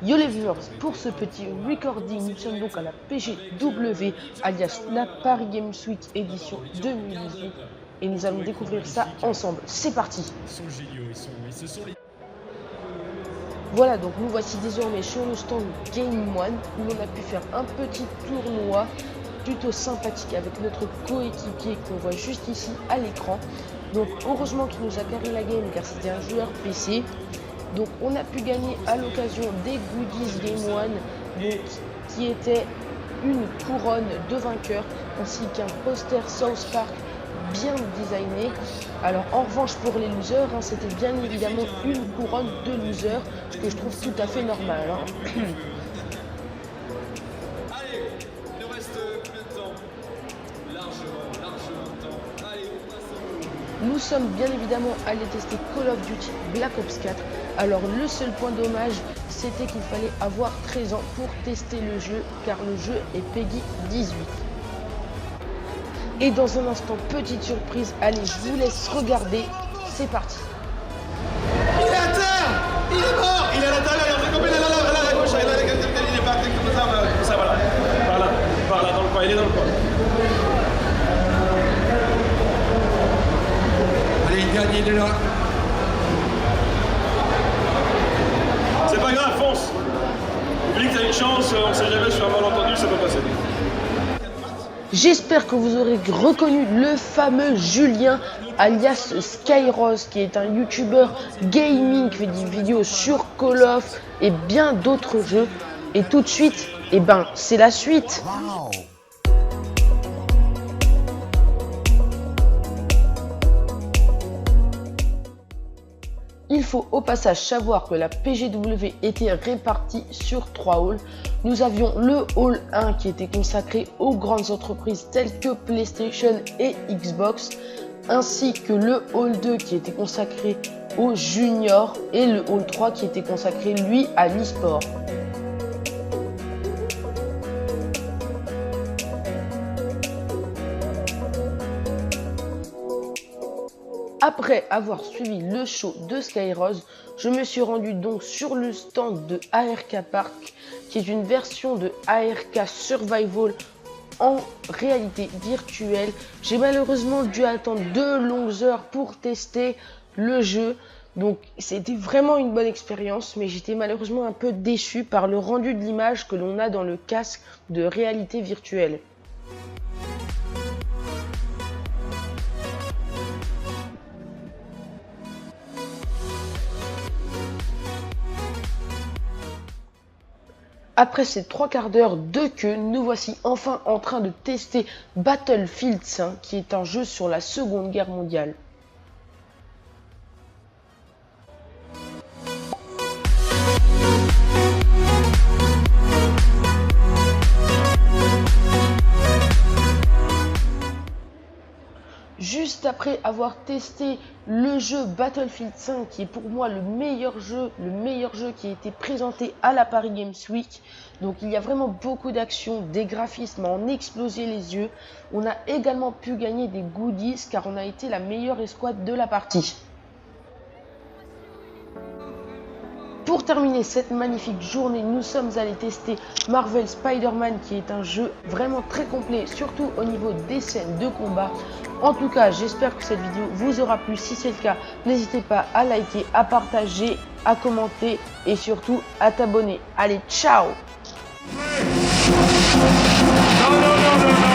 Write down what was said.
Yo les viewers, pour ce petit recording, nous sommes donc à la PGW, alias la Paris Games Week édition 2018, et nous allons découvrir ça ensemble. C'est parti! Voilà, donc nous voici désormais sur le stand Game One, où l'on a pu faire un petit tournoi plutôt sympathique avec notre coéquipier qu'on voit juste ici à l'écran. Donc heureusement qu'il nous a carré la game car c'était un joueur PC. Donc on a pu gagner à l'occasion des goodies Game One, donc, qui était une couronne de vainqueur ainsi qu'un poster South Park bien designé. Alors en revanche pour les losers, c'était bien évidemment une couronne de loser, ce que je trouve tout à fait normal. Allez, il nous reste plus de temps. Largement de temps. Allez, on passe. Nous sommes bien évidemment allés tester Call of Duty Black Ops 4. Alors le seul point dommage, c'était qu'il fallait avoir 13 ans pour tester le jeu, car le jeu est Peggy 18. Et dans un instant, petite surprise, allez, je vous laisse regarder, c'est parti. Il est à terre. Il est mort. Il est à l'intérieur, il est en train de couper là, à gauche, il est pas comme ça, voilà. Par là, dans le coin, il est dans le coin. Allez, il gagne, il est là. C'est pas grave, fonce. Oublie que t'as une chance, on sait jamais sur un malentendu, ça peut passer. J'espère que vous aurez reconnu le fameux Julien, alias Skyrose, qui est un youtubeur gaming qui fait des vidéos sur Call of et bien d'autres jeux. Et tout de suite, c'est la suite. Wow. Il faut au passage savoir que la PGW était répartie sur 3 halls. Nous avions le hall 1 qui était consacré aux grandes entreprises telles que PlayStation et Xbox, ainsi que le hall 2 qui était consacré aux juniors et le hall 3 qui était consacré lui à l'e-sport. Après avoir suivi le show de Skyrose, je me suis rendu donc sur le stand de ARK Park, qui est une version de ARK Survival en réalité virtuelle. J'ai malheureusement dû attendre 2 longues heures pour tester le jeu, donc c'était vraiment une bonne expérience, mais j'étais malheureusement un peu déçu par le rendu de l'image que l'on a dans le casque de réalité virtuelle. Après ces 3 quarts d'heure de queue, nous voici enfin en train de tester Battlefield 5, qui est un jeu sur la Seconde Guerre mondiale. Juste après avoir testé le jeu Battlefield 5, qui est pour moi le meilleur jeu qui a été présenté à la Paris Games Week. Donc il y a vraiment beaucoup d'action, des graphismes à en exploser les yeux. On a également pu gagner des goodies car on a été la meilleure escouade de la partie. Pour terminer cette magnifique journée, nous sommes allés tester Marvel Spider-Man, qui est un jeu vraiment très complet, surtout au niveau des scènes de combat. En tout cas, j'espère que cette vidéo vous aura plu. Si c'est le cas, n'hésitez pas à liker, à partager, à commenter et surtout à t'abonner. Allez, ciao! Non.